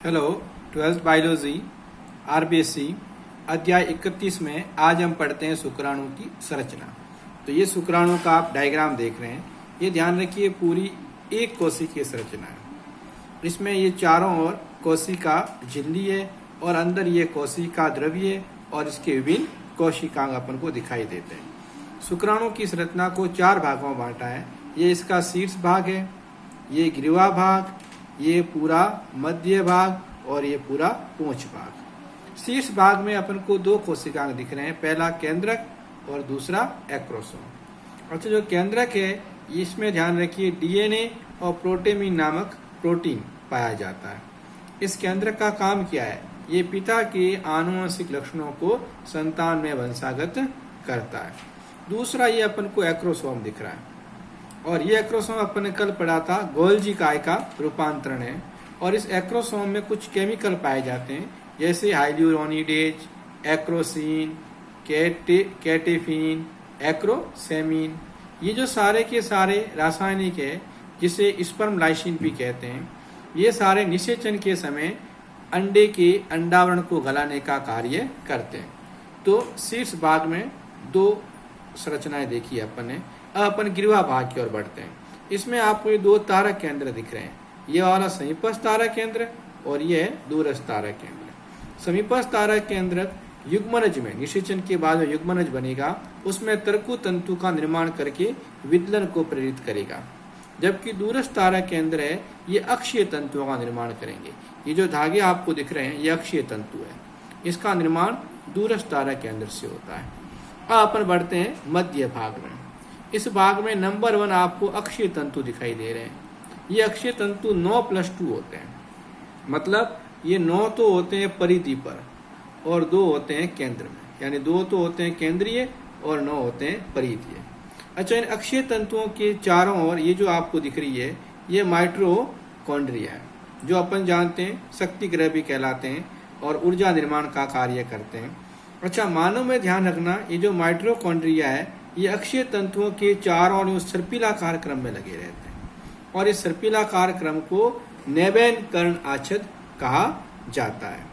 Hello, 12th biology RBSC अध्याय 31 में आज हम पढ़ते हैं शुक्राणु की संरचना। तो ये शुक्राणु का आप डायग्राम देख रहे हैं। ये ध्यान रखिए पूरी एक कोशिकीय संरचना है। इसमें ये चारों ओर कोशिका झिल्ली है और अंदर ये कोशिका द्रव्य है और इसके विभिन्न कोशिकांग अपन को दिखाई देते हैं। शुक्राणु की संरचना को 4 भागों में बांटा है। ये इसका शीर्ष भाग है, ये ग्रीवा भाग, ये पूरा मध्य भाग और ये पूरा पूंछ भाग। शीर्ष भाग में अपन को 2 कोशिकांग दिख रहे हैं, पहला केंद्रक और दूसरा एक्रोसोम। अच्छा, जो केंद्रक है इसमें ध्यान रखिए डीएनए और प्रोटेमिन नामक प्रोटीन पाया जाता है। इस केंद्रक का काम क्या है? ये पिता के आनुवंशिक लक्षणों को संतान में वंशागत करता है। दूसरा ये अपन को एक्रोसोम दिख रहा है और ये एक्रोसोम अपन ने कल पढ़ा था, गोल्जी काय का रूपांतरण है। और इस एक्रोसोम में कुछ केमिकल पाए जाते हैं जैसे हाइल्यूरोनिडेज, एक्रोसिन, कैटेफिन, एक्रोसेमिन। ये जो सारे के सारे रासायनिक है जिसे स्पर्म लाइसिन भी कहते हैं, ये सारे निषेचन के समय अंडे के अंडावरण को गलाने का कार्य करते हैं। तो शीर्ष भाग में 2 संरचनाएं देखी अपन ने। अब अपन ग्रीवा भाग की ओर बढ़ते हैं। इसमें आपको ये 2 तारक केंद्र दिख रहे हैं, ये वाला समीपस्थ तारक केंद्र और ये दूरस्थ तारक केंद्र। समीपस्थ तारक केंद्र युग्मनज में निषेचन के बाद जो युग्मनज बनेगा उसमें तरकु तंतु का निर्माण करके विदलन को प्रेरित करेगा, जबकि दूरस्थ तारक केंद्र है ये अक्षीय तंतुओं का निर्माण करेंगे। ये जो धागे आपको दिख रहे हैं ये अक्षीय तंतु है, इसका निर्माण दूरस्थ तारक केंद्र से होता है। अब अपन बढ़ते हैं मध्य भाग में। इस भाग में नंबर 1 आपको अक्षीय तंतु दिखाई दे रहे हैं। ये अक्षीय तंतु 9+2 होते हैं, मतलब ये 9 तो होते हैं परिधि पर और 2 होते हैं केंद्र में, यानी 2 तो होते हैं केंद्रीय और 9 होते हैं परिधीय। अच्छा, इन अक्षीय तंतुओं के चारों ओर ये जो आपको दिख रही है ये माइटोकॉन्ड्रिया है, जो अपन जानते हैं शक्ति ग्रह भी कहलाते हैं और ऊर्जा निर्माण का कार्य करते हैं। अच्छा, मानव में ध्यान रखना, ये जो माइटोकॉन्ड्रिया है ये अक्षीय तंतुओं के चारों ओर सर्पिलाकार क्रम में लगे रहते हैं और इस सर्पिलाकार क्रम को नेबेन कर्ण आच्छद कहा जाता है।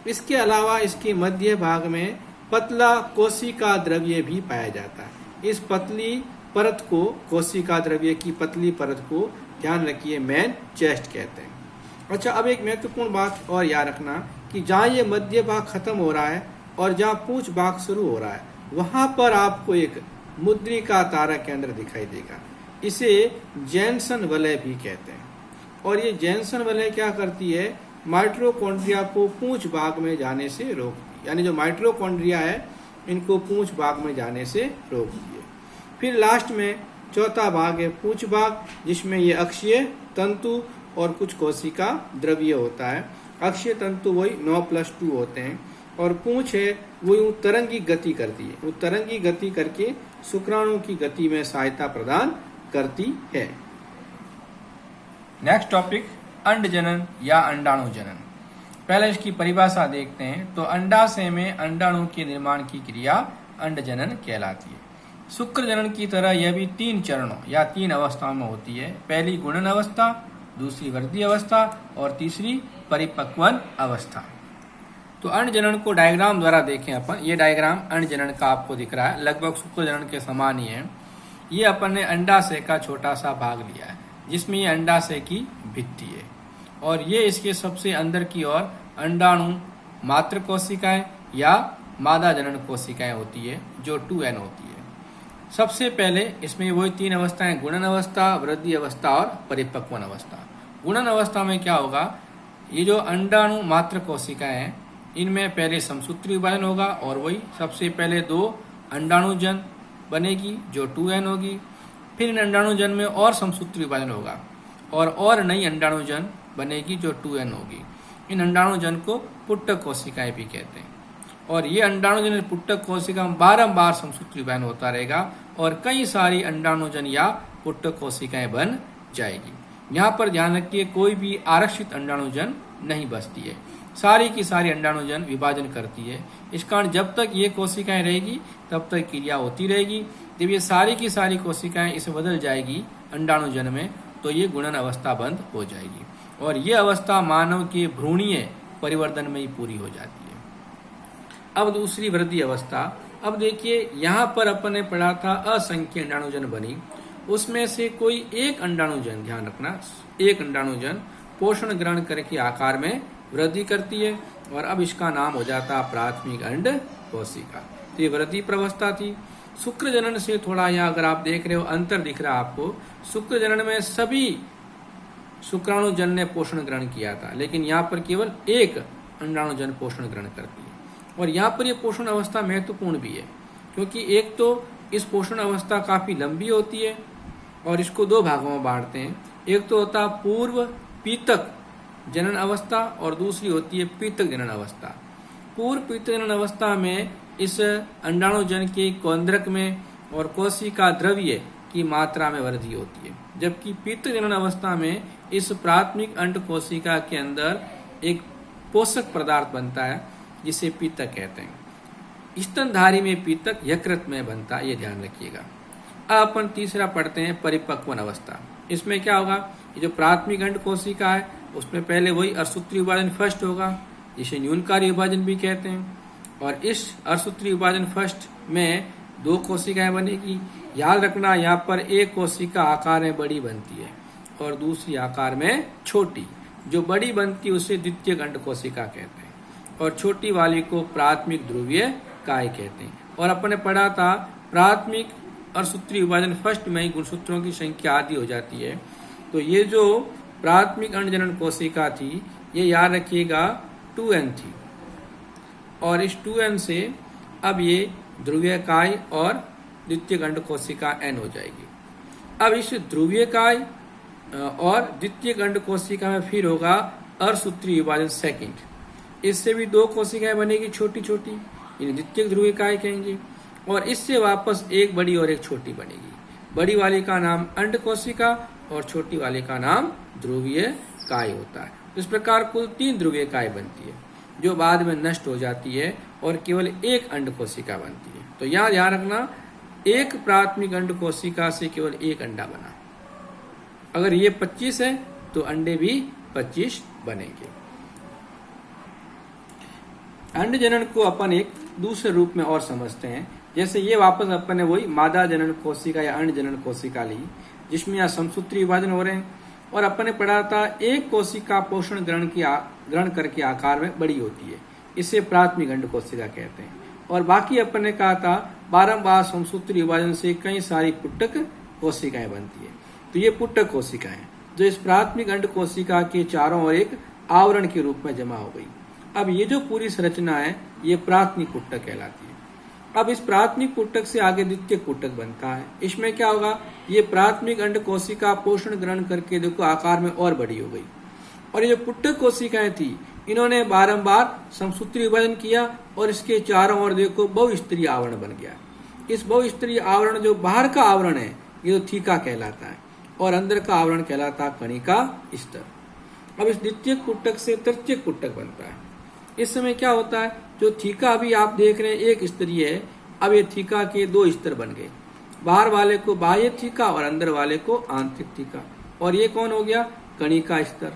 इसके अलावा इसके मध्य भाग में पतला कोशिका द्रव्य भी पाया जाता है। इस पतली परत को, कोशिका द्रव्य की पतली परत को ध्यान रखिए मेन चेस्ट कहते हैं। अच्छा, अब एक महत्वपूर्ण बात और याद रखना कि जहाँ ये मध्य भाग खत्म हो रहा है और जहाँ पूंछ भाग शुरू हो रहा है वहां पर आपको एक मुद्रिका तारक केंद्र दिखाई देगा। इसे जैनसन वलय भी कहते हैं। और ये जैनसन वलय क्या करती है? माइटोकॉन्ड्रिया को पूंछ भाग में जाने से रोकती है, यानी जो माइटोकॉन्ड्रिया है इनको पूंछ भाग में जाने से रोकती है। फिर लास्ट में चौथा भाग है पूंछ भाग, जिसमें ये अक्षीय तंतु और कुछ कोशिका द्रव्य होता है। अक्षीय तंतु वही 9+2 होते हैं और पूंछ है वो यूं तरंगी गति करती है, वो तरंगी गति करके शुक्राणु की गति में सहायता प्रदान करती है। नेक्स्ट टॉपिक अंड जनन या अंडाणु जनन। पहले इसकी परिभाषा देखते हैं। तो अंडाशय में अंडाणु के निर्माण की क्रिया अंड जनन कहलाती है। शुक्र जनन की तरह यह भी 3 चरणों या 3 अवस्थाओं में होती है। पहली गुणन अवस्था, दूसरी वृद्धि अवस्था और तीसरी परिपक्वन अवस्था। तो अंड जनन को डायग्राम द्वारा देखें अपन। ये डायग्राम अंड जनन का आपको दिख रहा है, लगभग शुक्र जनन के समान ही है। ये अपन ने अंडाशय का छोटा सा भाग लिया है जिसमें ये अंडाशय की भित्ति है और ये इसके सबसे अंदर की ओर अंडाणु मात्र कोशिकाएं या मादा जनन कोशिकाएं होती है जो 2n होती है। सबसे पहले इसमें वही 3 अवस्थाएं, गुणन अवस्था, वृद्धि अवस्था और परिपक्वन अवस्था। गुणन अवस्था में क्या होगा? ये जो अंडाणु मात्र कोशिकाएं हैं इनमें पहले समसूत्री विभाजन होगा और वही सबसे पहले 2 अंडाणुजन बनेगी जो 2n होगी। फिर इन अंडाणुजन में और समसूत्री विभाजन होगा और नई अंडाणुजन बनेगी जो 2n होगी। इन अंडाणुजन को पुट्टक कोशिकाएं भी कहते हैं और ये अंडाणुजन पुट्टक कोशिका में बारंबार समसूत्री विभाजन होता रहेगा और कई सारी अंडाणुजन या पुट्टक कोशिकाएं बन जाएगी। यहाँ पर ध्यान रखिए कोई भी आरक्षित अंडाणुजन नहीं बचती है, सारी की सारी अंडाणुजन विभाजन करती है। इस कारण जब तक ये कोशिकाएं रहेगी तब तक क्रिया होती रहेगी। जब ये सारी की सारी कोशिकाएं इसे बदल जाएगी अंडाणुजन में तो ये गुणन अवस्था बंद हो जाएगी और ये अवस्था मानव के भ्रूणीय परिवर्तन में ही पूरी हो जाती है। अब दूसरी वृद्धि अवस्था। अब देखिए यहाँ पर अपन ने पढ़ा था असंख्य अंडाणुजन बनी, उसमें से कोई एक अंडाणुजन, ध्यान रखना, एक अंडाणुजन पोषण ग्रहण करके आकार में वृद्धि करती है और अब इसका नाम हो जाता प्राथमिक अंड कोशिका। तो ये वृद्धि प्रवस्था थी। शुक्र जनन से थोड़ा यहाँ अगर आप देख रहे हो अंतर दिख रहा है आपको। शुक्र जनन में सभी शुक्राणुजन ने पोषण ग्रहण किया था, लेकिन यहाँ पर केवल एक अंडाणुजन पोषण ग्रहण करती है। और यहाँ पर ये पोषण अवस्था महत्वपूर्ण भी है, क्योंकि एक तो इस पोषण अवस्था काफी लंबी होती है और इसको दो भागों में बांटते हैं। एक तो होता पूर्व पीतक जनन अवस्था और दूसरी होती है पीतक जनन अवस्था। पूर्व पीतक जनन अवस्था में इस अंडाणुजन के केंद्रक में और कोशिका द्रव्य की मात्रा में वृद्धि होती है, जबकि पीतक जनन अवस्था में इस प्राथमिक अंड कोशिका के अंदर एक पोषक पदार्थ बनता है जिसे पीतक कहते हैं। स्तनधारी में पीतक यकृत में बनता है, ये ध्यान रखिएगा। अब अपन तीसरा पढ़ते हैं परिपक्वन अवस्था। इसमें क्या होगा, ये जो प्राथमिक अंड कोशिका है उसमें पहले वही अर्धसूत्री विभाजन फर्स्ट होगा, जिसे न्यूनकारी विभाजन भी कहते हैं। और इस अर्धसूत्री विभाजन फर्स्ट में दो कोशिकाएं बनेगी। याद रखना, यहाँ पर एक कोशिका आकार में बड़ी बनती है और दूसरी आकार में छोटी। जो बड़ी बनती है उसे द्वितीयक अंड कोशिका कहते हैं और छोटी वाली को प्राथमिक ध्रुवीय काय कहते हैं। और अपन ने पढ़ा था प्राथमिक अर्धसूत्री विभाजन फर्स्ट में ही गुणसूत्रों की संख्या आधी हो जाती है। तो ये जो प्राथमिक अंड जनन कोशिका थी, ये याद रखिएगा 2n थी और इस 2n से अब ये ध्रुवीय काय और द्वितीयक अंड कोशिका n हो जाएगी। अब इस ध्रुवीय काय और द्वितीयक अंड कोशिका में फिर होगा अर्धसूत्री विभाजन सेकंड। इससे भी दो कोशिकाएं बनेगी छोटी छोटी, इन्हें द्वितीयक ध्रुवीय काय कहेंगे। और इससे वापस एक बड़ी और एक छोटी बनेगी। बड़ी वाली का नाम अंड कोशिका और छोटी वाली का नाम ध्रुवीय काय होता है। इस प्रकार कुल 3 ध्रुवीय काय बनती है, जो बाद में नष्ट हो जाती है और केवल एक अंड कोशिका बनती है। तो यहाँ ध्यान रखना, एक प्राथमिक अंड कोशिका से केवल एक अंडा बना। अगर ये 25 है तो अंडे भी 25 बनेंगे। अंड जनन को अपन एक दूसरे रूप में और समझते हैं। जैसे ये वापस अपन ने वही मादा जनन कोशिका या अंड जनन कोशिका ली, जिसमें यहाँ समसूत्री विभाजन हो रहे हैं। और अपन ने पढ़ा था एक कोशिका पोषण ग्रहण करके आकार में बड़ी होती है, इसे प्राथमिक अंड कोशिका कहते हैं। और बाकी अपन ने कहा था बारंबार समसूत्री विभाजन से कई सारी पुट्टक कोशिकाएं बनती है। तो ये पुट्टक कोशिकाएं जो इस प्राथमिक अंड कोशिका के चारों ओर एक आवरण के रूप में जमा हो गई। अब ये जो पूरी संरचना है ये प्राथमिक पुट्टक कहलाती है। अब इस प्राथमिक पुट्टक से आगे द्वितीयक पुट्टक बनता है। इसमें क्या होगा, ये प्राथमिक अंड कोशिका पोषण ग्रहण करके देखो आकार में और बड़ी हो गई। और ये जो पुट्टक कोशिकाएं थी, इन्होंने बारंबार समसूत्री विभाजन किया और इसके चारों ओर देखो बहुस्तरीय आवरण बन गया। इस बहुस्तरीय आवरण जो बाहर का आवरण है ये तो थीका कहलाता है और अंदर का आवरण कहलाता है कणिका स्तर। अब इस द्वितीयक पुट्टक से तृतीयक पुट्टक बनता है। इस समय क्या होता है, जो थीका अभी आप देख रहे हैं एक स्तरीय है, अब ये थीका के 2 स्तर बन गए। बाहर वाले को बाह्य थीका और अंदर वाले को आंतरिक थीका। और ये कौन हो गया, कणिका स्तर।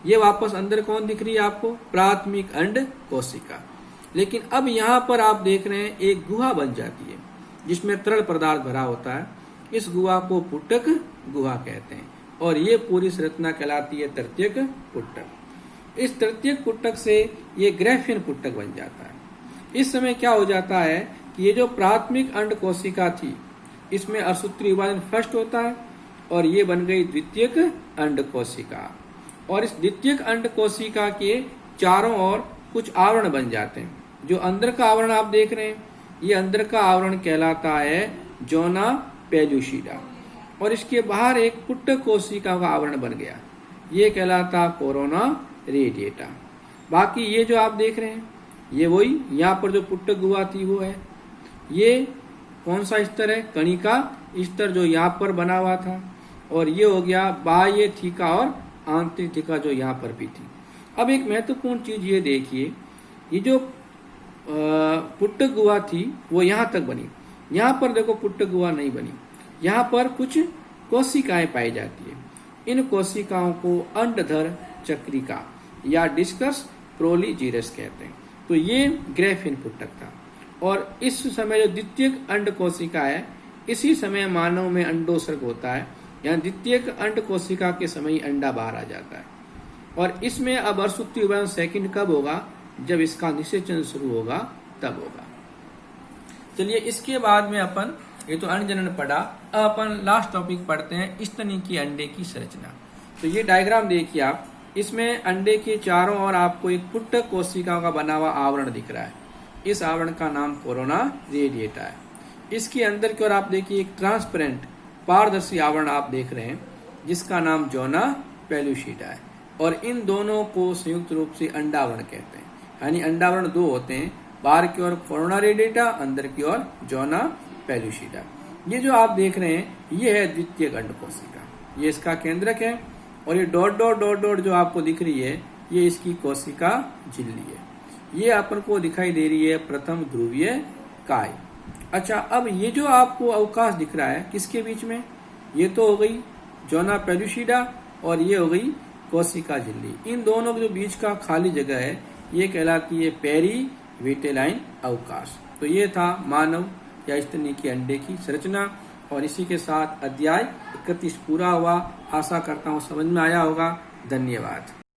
ये वापस अंदर कौन दिख रही है आपको, प्राथमिक अंड कोशिका। लेकिन अब यहाँ पर आप देख रहे हैं एक गुहा बन जाती है जिसमें तरल पदार्थ भरा होता है। इस गुहा को पुट्टक गुहा कहते हैं और ये पूरी संरचना कहलाती है तृतीयक पुट्टक। इस तृतीयक पुट्टक से ये ग्रैफियन पुट्टक बन जाता है। इस समय क्या हो जाता है कि ये जो प्राथमिक अंड कोशिका थी, इसमें अर्धसूत्री विभाजन फर्स्ट होता है और ये बन गई द्वितीयक अंड कोशिका। और इस द्वितीयक अंड कोशिका के चारों ओर कुछ आवरण बन जाते हैं। जो अंदर का आवरण आप देख रहे हैं, ये अंदर का आवरण कहलाता है जोना पेलुसिडा। और इसके बाहर एक पुट्टक कोशिका का आवरण बन गया, ये कहलाता कोरोना रेडिएटा। बाकी ये जो आप देख रहे हैं, ये वही यहाँ पर जो पुट्टक गुहा थी वो है। ये कौन सा स्तर है, कणिका स्तर जो यहाँ पर बना हुआ था। और ये हो गया बाह्य थीका और आंतरिक थीका जो यहाँ पर भी थी। अब एक महत्वपूर्ण चीज ये देखिए, ये जो पुट्टक गुहा थी वो यहाँ तक बनी। यहाँ पर देखो पुट्टक गुहा नहीं बनी, यहाँ पर कुछ कोशिकाएं पाई जाती है। इन कोशिकाओं को अंडधर चक्रिका या डिस्कस प्रोलीजीरस कहते हैं। तो ये ग्रेफिन पुटक था। और इस समय जो द्वितीयक अंड कोशिका है, इसी समय मानव में अंडोत्सर्ग होता है। यहाँ द्वितीयक अंड कोशिका के समय ही अंडा बाहर आ जाता है। और इसमें अब अर्शुक्ति विभाजन सेकंड कब होगा? जब इसका निषेचन शुरू होगा तब होगा। चलिए इसके बाद में अपन, ये तो अंड जनन पढ़ा, अब अपन लास्ट टॉपिक पढ़ते हैं, स्तनिकी अंडे की संरचना। तो ये डायग्राम देखिए आप, इसमें अंडे के चारों ओर आपको एक पुटक कोशिकाओं का बना हुआ आवरण दिख रहा है। इस आवरण का नाम कोरोना रेडिएटा है। इसके अंदर की ओर आप देखिए एक ट्रांसपेरेंट पारदर्शी आवरण आप देख रहे हैं, जिसका नाम जोना पेल्यूसिडा है। और इन दोनों को संयुक्त रूप से अंडावरण कहते हैं। यानी अंडावरण दो होते हैं, बाहर की ओर कोरोना रेडिएटा, अंदर की ओर जोना पेल्यूसिडा। ये जो आप देख रहे हैं, ये है द्वितीयक अंड कोशिका, ये इसका केंद्रक है। और ये डॉट डॉट डॉट डॉट जो आपको दिख रही है, ये इसकी कोशिका झिल्ली है। ये अपन को दिखाई दे रही है प्रथम ध्रुवीय काय। अच्छा, अब ये जो आपको अवकाश दिख रहा है, किसके बीच में? ये तो हो गई जोना पेल्यूसिडा और ये हो गई कोशिका झिल्ली। इन दोनों के जो बीच का खाली जगह है, ये कहलाती है पेरीविटेलाइन अवकाश। तो ये था मानव या स्तनिकी अंडे की संरचना। और इसी के साथ अध्याय 31 पूरा हुआ। आशा करता हूँ समझ में आया होगा। धन्यवाद।